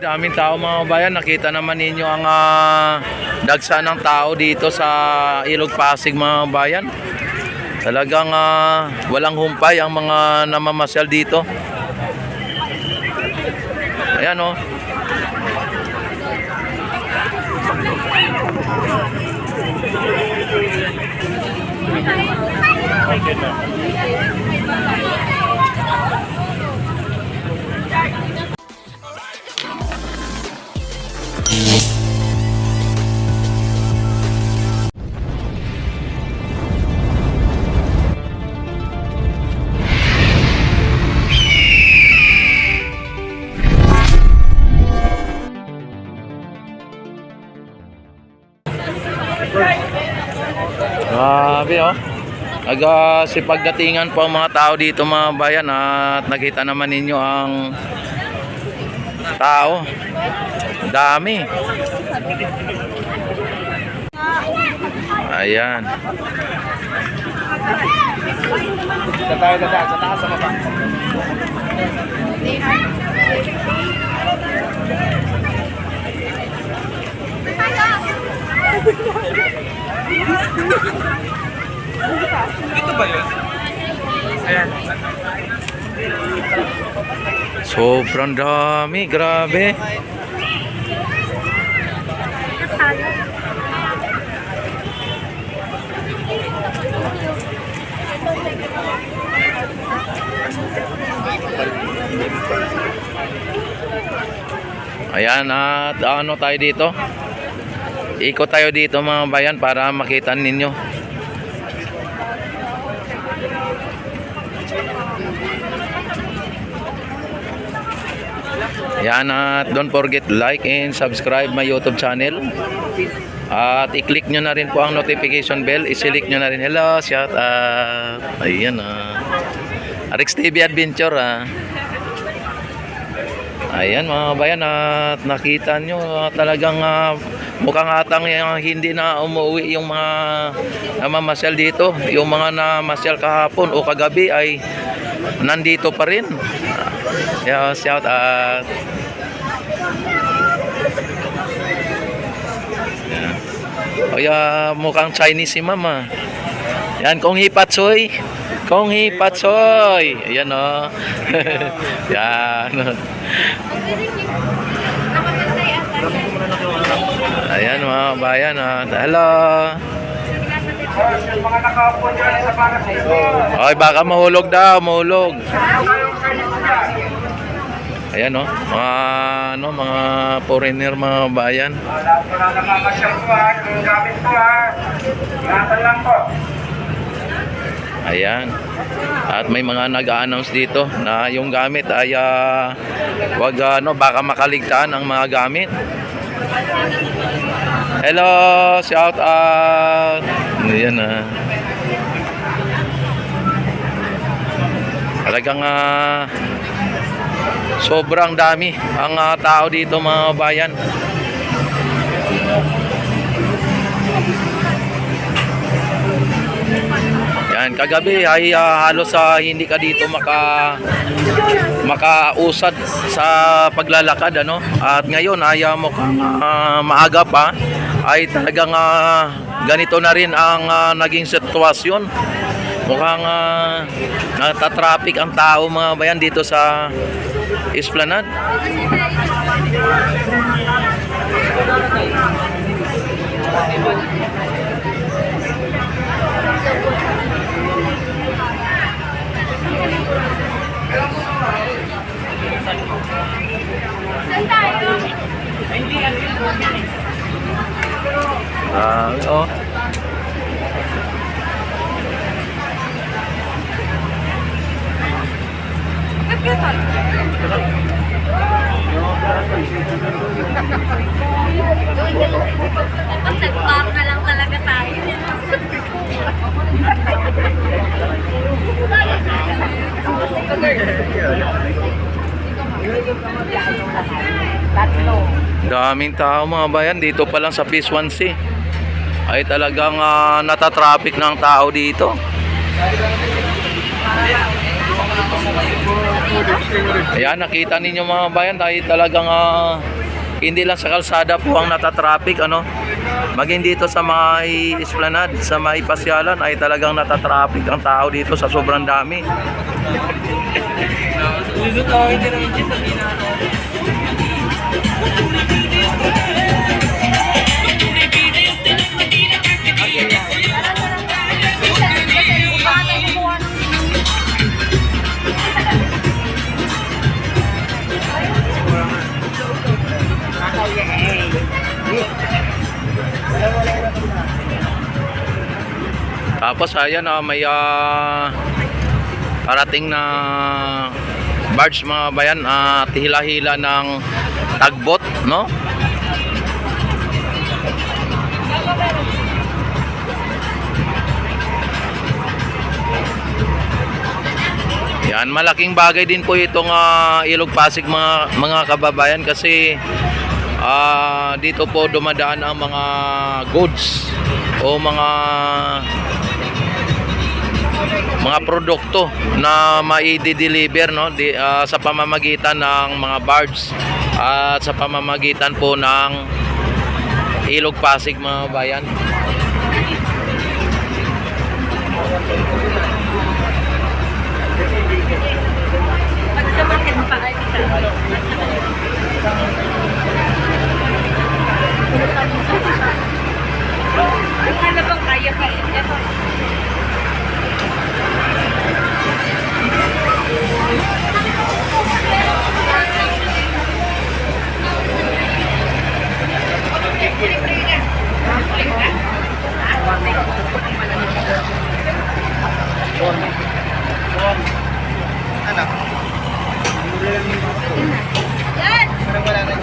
Daming tao mga bayan. Nakita naman ninyo ang dagsa ng tao dito sa Ilog Pasig mga bayan. Talagang walang humpay ang mga namamasyal dito. Ayan o. Okay na. Grabe oh. Sipagdatingan po ang mga tao dito mga bayan at nakita naman ninyo ang tao. Dami. Ayan. Sa tayo dadaan, sa taas sa baba. Ito ba yun? Ayan. Sobrang dami, grabe. Ayan, at ano tayo dito? Ikot tayo dito mga bayan para makita ninyo. Ayan, at don't forget like and subscribe my YouTube channel. At i-click nyo na rin po ang notification bell. I-select nyo na rin. Hello, shout out. Ayan Rex TV Adventure Ayan mga bayan, at nakita nyo talagang mukhang atang hindi na umuwi yung mga namamasyal dito. Yung mga namasyal kahapon o kagabi ay nandito pa rin. Yeah, shout out. Yan. Kaya mukhang Chinese si mama. Yan, kung hipatsoy. Kung hipatsoy. Ayan o. Yan. Ayan mga bayan. Hello. Ay, baka mahulog daw, mahulog. Ayan mga foreigner mga bayan. Ayan. At may mga nag-a-announce dito na yung gamit ay wag baka makaligtaan ang mga gamit. Hello, shout out. Ayan talagang sobrang dami ang tao dito mga bayan. Yan, kagabi ay halos hindi ka dito makausad sa paglalakad At ngayon ay mukhang maaga pa ay talagang ganito na rin ang naging sitwasyon. Mukhang natatraffic ang tao mga bayan dito sa Esplanade. Oh. Nag-bar na lang talaga tayo. Daming tao mga bayan dito pa lang sa Phase 1C. Ay talagang natatraffic ng tao dito. Ayan, nakita ninyo mga bayan, dahil talagang hindi lang sa kalsada po ang natatraffic, ano. Maging dito sa mga esplanade, sa mga pasyalan ay talagang natatraffic ang tao dito sa sobrang dami. Tapos ayan, may parating na barge mga bayan, at hila-hila ng tagbot, no? Yan, malaking bagay din po itong Ilog Pasig mga kababayan, kasi dito po dumadaan ang mga goods o mga produkto na mai-deliver, no, sa pamamagitan ng mga barge at sa pamamagitan po ng Ilog Pasig mga bayan. Pagsamakit pa ay ano bang kaya pa ito?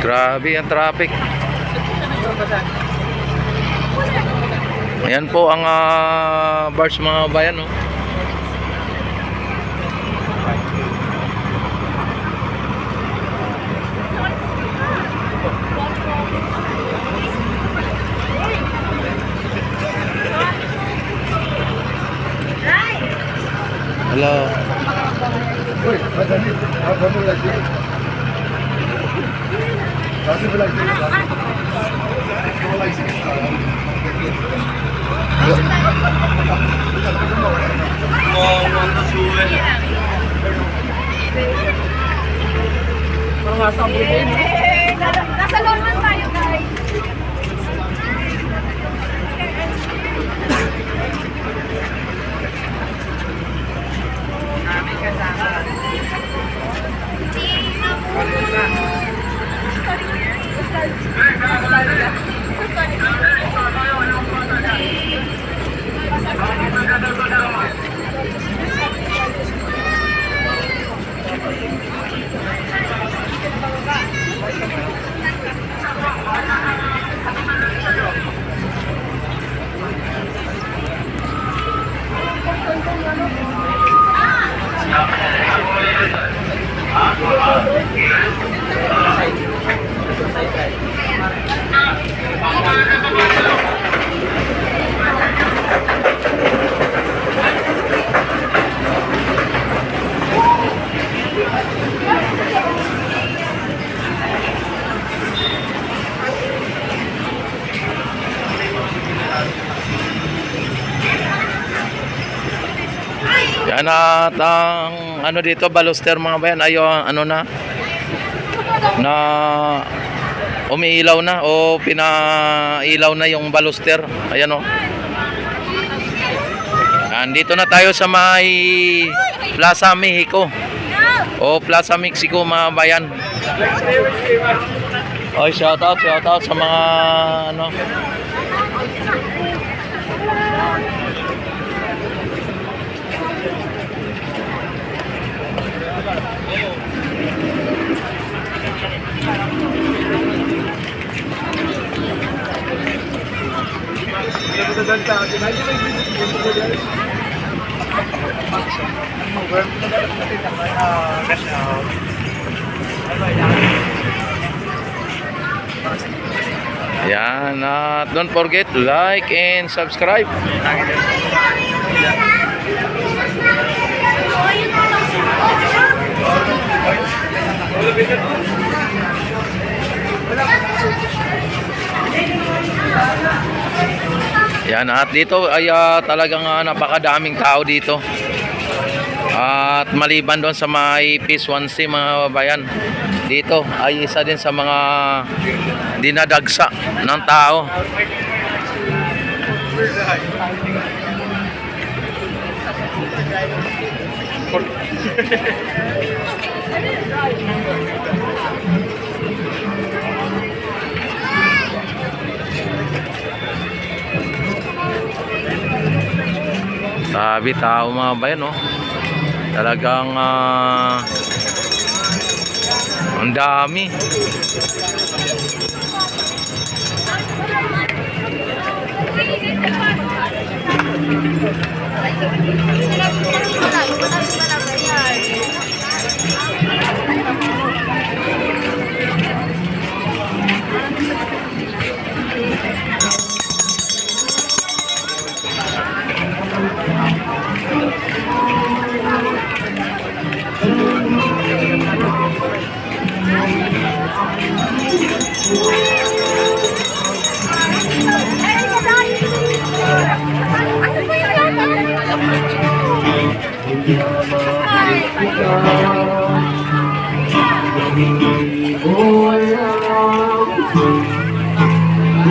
Grabe ang traffic. Ayan po ang barge mga bayan, no. Hello. Nasa normal tayo, guys. Yan, at ang ano dito, baluster mga bayan, ayo ano na umiilaw na o pinailaw na yung baluster. Ayan, o. Andito na tayo sa may Plaza Mexico o Plaza Mexico mga bayan. Oy, shout out sa mga ano. Yan, don't forget to like and subscribe. Oh, yun pa lang. Yan, at dito ay talagang napakadaming tao dito. At maliban doon sa may Phase 1C mga bayan, dito ay isa din sa mga dinadagsa ng tao. Sabi tao mga bayan, no? Talagang ang dami.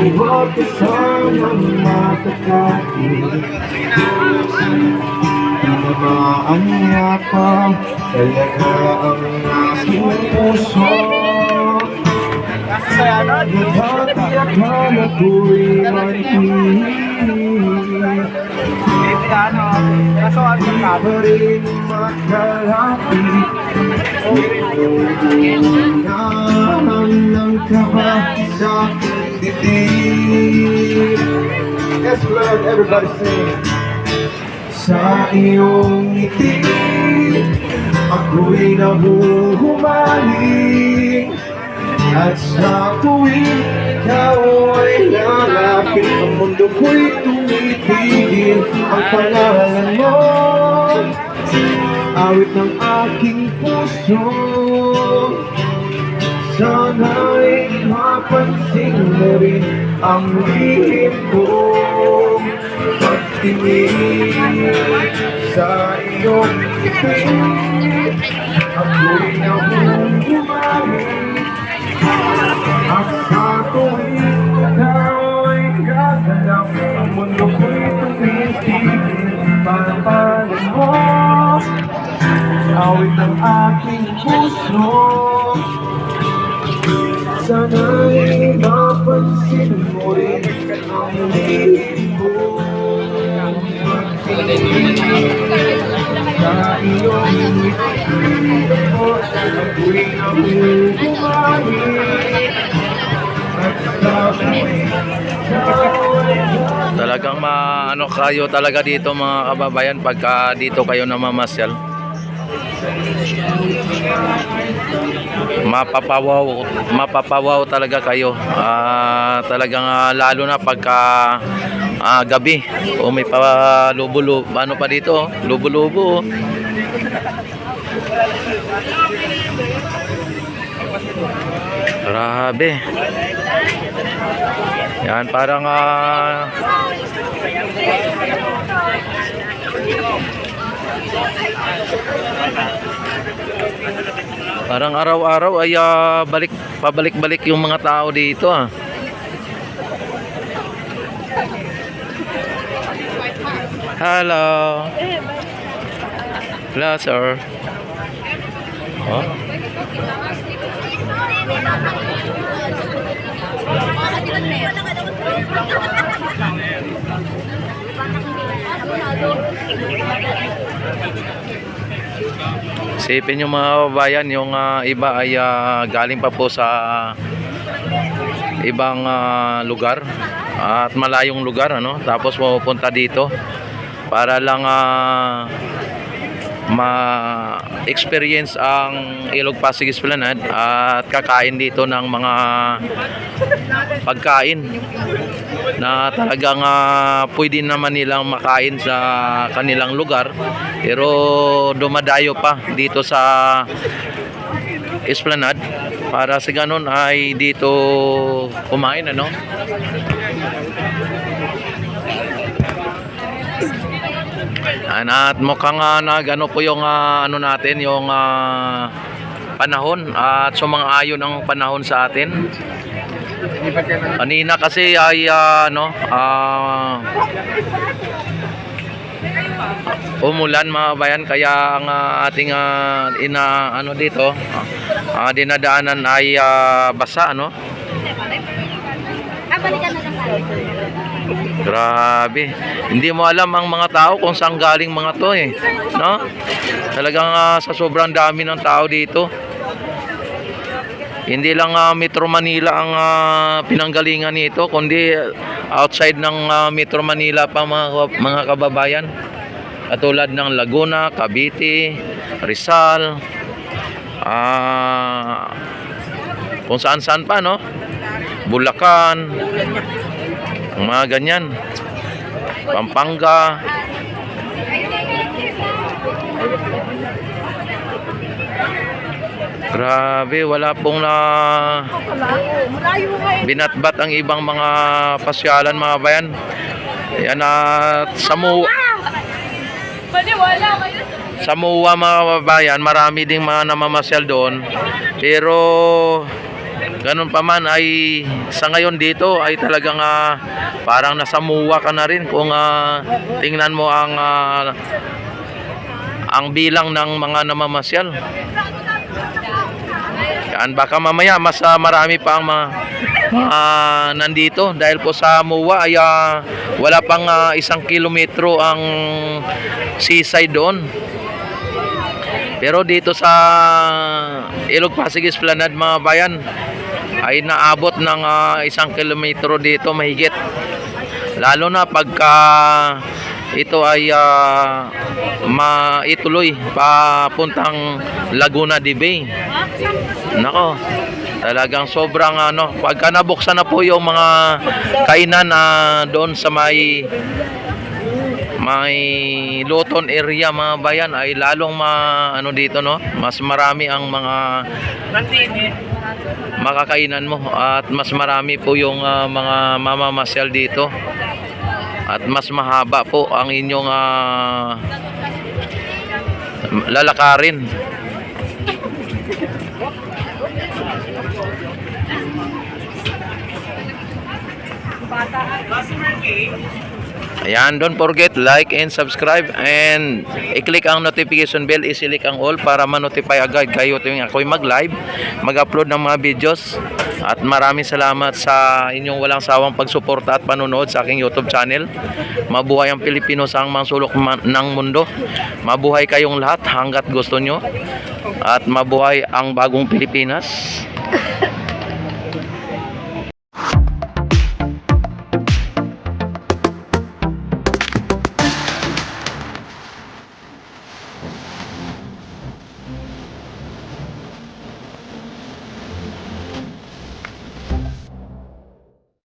Buhat kasamang makakapit, tinamaan niya pa talaga ang aking puso. Buhat akala ko'y manhihit, pa rin makalapit. Naman ng kaba sa dibdib. Yes, Lord, everybody sing. Sa iyong ngiti, ako'y nahuhumaling. At sa tuwing ikaw ay lalapit, ang mundo ko'y tumitigil. Ang pangalan mo, awit ng aking puso. Sana'y mapansin mo rin ang lihim kong pagtingin sa iyong ngiti. Ako'y nahuhumaling. At sa tuwing ikaw ay gagalaw, ang mundo ko'y tumitigil. Panapalan mo, awit ng aking puso. Sana'y mapansin mo rin ang lihim kong pagtingin sa iyong ngiti. Ako'y nahuhumaling. At sa tuwing ikaw ay Talagang maano kayo talaga dito mga kababayan pagka dito kayo namamasyal. Mapapawaw talaga kayo. Talagang lalo na pagka gabi o may pa lubo-lubo, ano pa dito, lubo-lubo. Grabe. Yan parang parang araw-araw ay pabalik-balik yung mga tao dito Hello. Hello, sir. Oh. Isipin nyo mga kababayan, yung iba ay galing pa po sa ibang lugar at malayong lugar, ano? Tapos pupunta dito para lang ma-experience ang Ilog Pasig Esplanade at kakain dito ng mga pagkain na talagang pwede naman nilang makain sa kanilang lugar, pero dumadayo pa dito sa Esplanade para sa ganun ay dito kumain, ano. At mukhang nagano po yung ano natin, yung panahon at sumang-ayon ang panahon sa atin. Kanina kasi ay umulan mga bayan, kaya ang ating ano dito dinadaanan ay basa, ano. Grabe. Hindi mo alam ang mga tao kung saan galing mga to, no? Talagang sa sobrang dami ng tao dito. Hindi lang Metro Manila ang pinanggalingan nito, kundi outside ng Metro Manila pa mga kababayan. Katulad ng Laguna, Cavite, Rizal, kung saan-saan pa, no? Bulacan, mga ganyan. Pampanga. Grabe, wala pong binatbat ang ibang mga pasyalan mga bayan. Yan at sa MUA mga bayan, marami ding mga namamasyal doon. Pero ganun pa man ay sa ngayon dito ay talagang parang nasa MUA ka na rin kung tingnan mo ang bilang ng mga namamasyal. Yan, baka mamaya mas marami pa ang nandito dahil po sa MUA ay wala pang 1 kilometro ang seaside doon. Pero dito sa Ilog Pasig Esplanade mga bayan ay naabot ng 1 kilometro dito mahigit. Lalo na pagka ito ay maituloy papuntang Laguna de Bay. Nako, talagang sobrang pagka nabuksan na po yung mga kainan doon sa may Luton area mga bayan ay lalong dito, no, mas marami ang mga makakainan mo at mas marami po yung mga mamamasyal dito at mas mahaba po ang inyong lalakarin. Ayan, don't forget like and subscribe and i-click ang notification bell, i-select ang all para ma-notify agad kayo tuwing ako'y mag-live, mag-upload ng mga videos. At maraming salamat sa inyong walang sawang pagsuporta at panonood sa aking YouTube channel. Mabuhay ang Pilipino sa mga sulok ng mundo. Mabuhay kayong lahat hanggat gusto nyo. At mabuhay ang bagong Pilipinas.